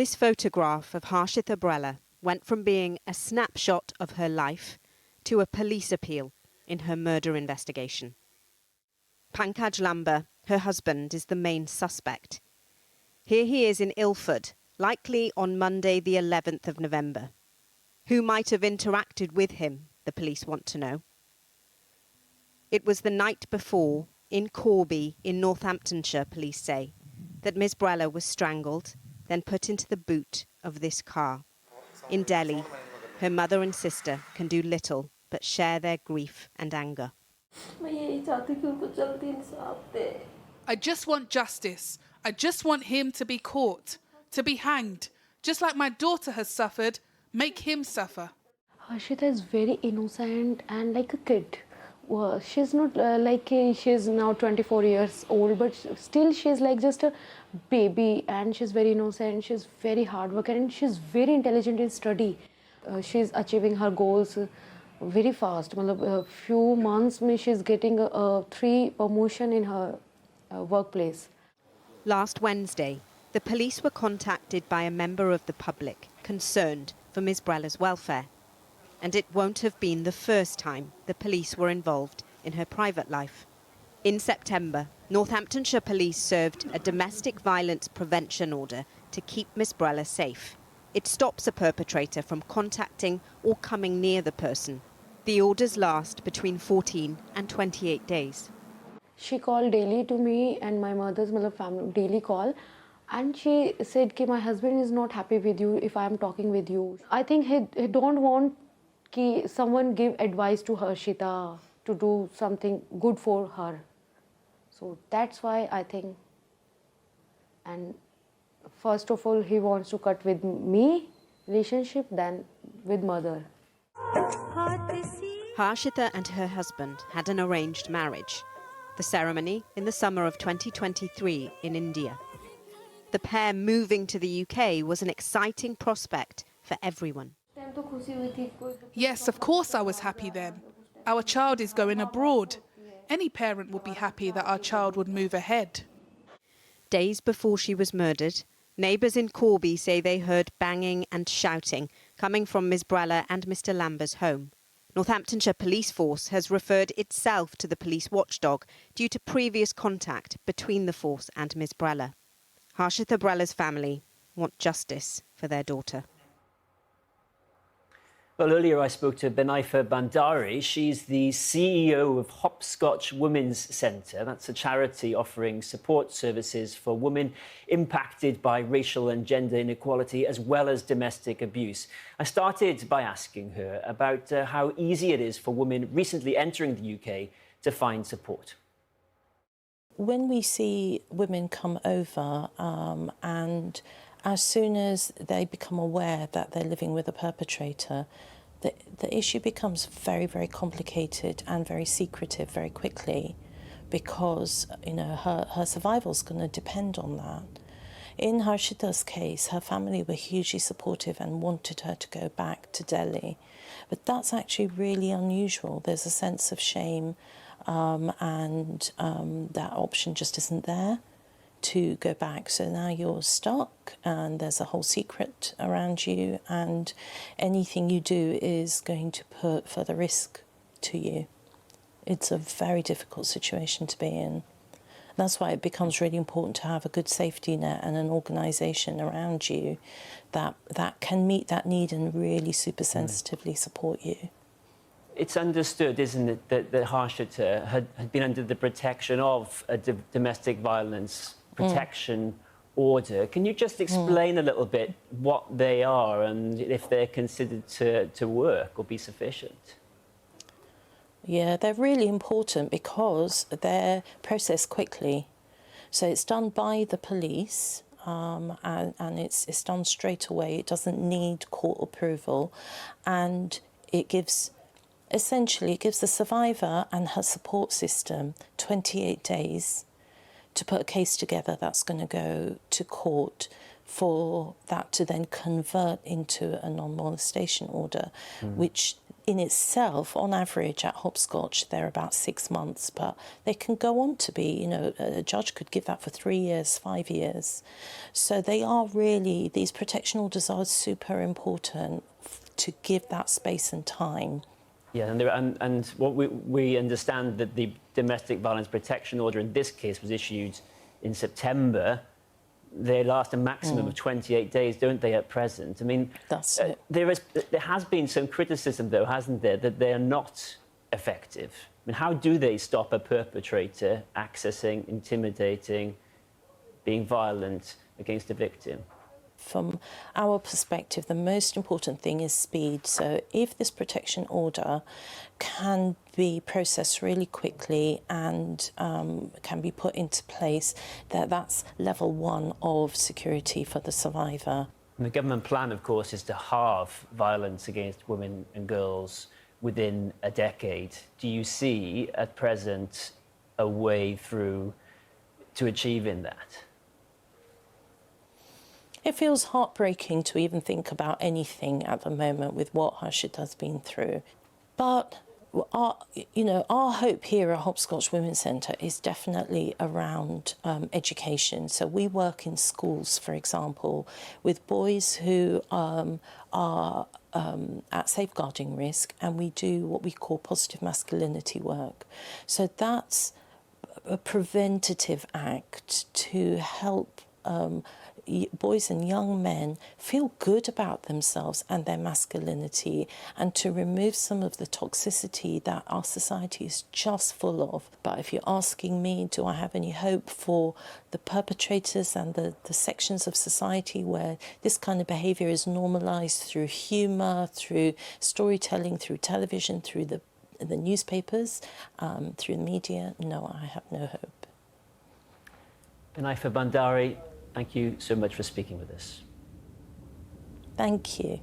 This photograph of Harshita Brella went from being a snapshot of her life to a police appeal in her murder investigation. Pankaj Lamba, her husband, is the main suspect. Here he is in Ilford, likely on Monday the 11th of November. Who might have interacted with him, the police want to know. It was the night before, in Corby, in Northamptonshire, police say, that Ms. Brella was strangled, then put into the boot of this car. In Delhi, her mother and sister can do little but share their grief and anger. I just want justice. I just want him to be caught, to be hanged. Just like my daughter has suffered, make him suffer. Harshita is very innocent and like a kid. Well, she's not she's now 24 years old, but still she's like just a baby, and she's very innocent. She's very hardworking and she's very intelligent in study. She's achieving her goals very fast. A few months, she's getting 3 promotion in her workplace. Last Wednesday, the police were contacted by a member of the public concerned for Ms. Brella's welfare. And it won't have been the first time the police were involved in her private life. In September, Northamptonshire police served a domestic violence prevention order to keep Ms. Brella safe. It stops a perpetrator from contacting or coming near the person. The orders last between 14 and 28 days. She called daily to me and my mother's family daily call, and she said that my husband is not happy with you if I am talking with you. I think he don't want someone give advice to Harshita to do something good for her. So that's why I think, and first of all he wants to cut with me relationship, then with mother. Harshita and her husband had an arranged marriage. The ceremony in the summer of 2023 in India. The pair moving to the UK was an exciting prospect for everyone. Yes, of course I was happy then. Our child is going abroad. Any parent would be happy that our child would move ahead. Days before she was murdered, neighbours in Corby say they heard banging and shouting coming from Ms. Brella and Mr. Lamba's home. Northamptonshire Police Force has referred itself to the police watchdog due to previous contact between the force and Ms. Brella. Harshita Brella's family want justice for their daughter. Well, earlier I spoke to Benaifa Bandari. She's the CEO of Hopscotch Women's Centre. That's a charity offering support services for women impacted by racial and gender inequality as well as domestic abuse. I started by asking her about how easy it is for women recently entering the UK to find support. When we see women come over and as soon as they become aware that they're living with a perpetrator, the issue becomes very, very complicated and very secretive very quickly, because her survival is going to depend on that. In Harshita's case, her family were hugely supportive and wanted her to go back to Delhi, but that's actually really unusual. There's a sense of shame and that option just isn't there to go back. So now you're stuck and there's a whole secret around you, and anything you do is going to put further risk to you. It's a very difficult situation to be in. That's why it becomes really important to have a good safety net and an organisation around you that can meet that need and really super sensitively support you. It's understood, isn't it, that Harshita had been under the protection of a domestic violence protection order. Can you just explain a little bit what they are and if they're considered to work or be sufficient? Yeah, they're really important because they're processed quickly. So it's done by the police and it's done straight away. It doesn't need court approval, and it gives the survivor and her support system 28 days to put a case together that's going to go to court for that to then convert into a non-molestation order, which in itself, on average, at hopscotch, they're about 6 months, but they can go on to be, a judge could give that for 3 years, 5 years. So they are really, these protection orders are super important to give that space and time. Yeah, and what we understand that the domestic violence protection order in this case was issued in September. They last a maximum of 28 days, don't they, at present? I mean, That's it. There has been some criticism, though, hasn't there, that they are not effective. I mean, how do they stop a perpetrator accessing, intimidating, being violent against a victim? From our perspective, the most important thing is speed. So if this protection order can be processed really quickly and can be put into place, that's level 1 of security for the survivor. And the government plan, of course, is to halve violence against women and girls within a decade. Do you see at present a way through to achieving that? It feels heartbreaking to even think about anything at the moment with what Harshita's been through. But our hope here at Hopscotch Women's Centre is definitely around education. So we work in schools, for example, with boys who are at safeguarding risk, and we do what we call positive masculinity work. So that's a preventative act to help boys and young men feel good about themselves and their masculinity, and to remove some of the toxicity that our society is just full of. But if you're asking me, do I have any hope for the perpetrators and the sections of society where this kind of behaviour is normalised through humour, through storytelling, through television, through the newspapers, through the media? No, I have no hope. Benaifa Bandari, thank you so much for speaking with us. Thank you.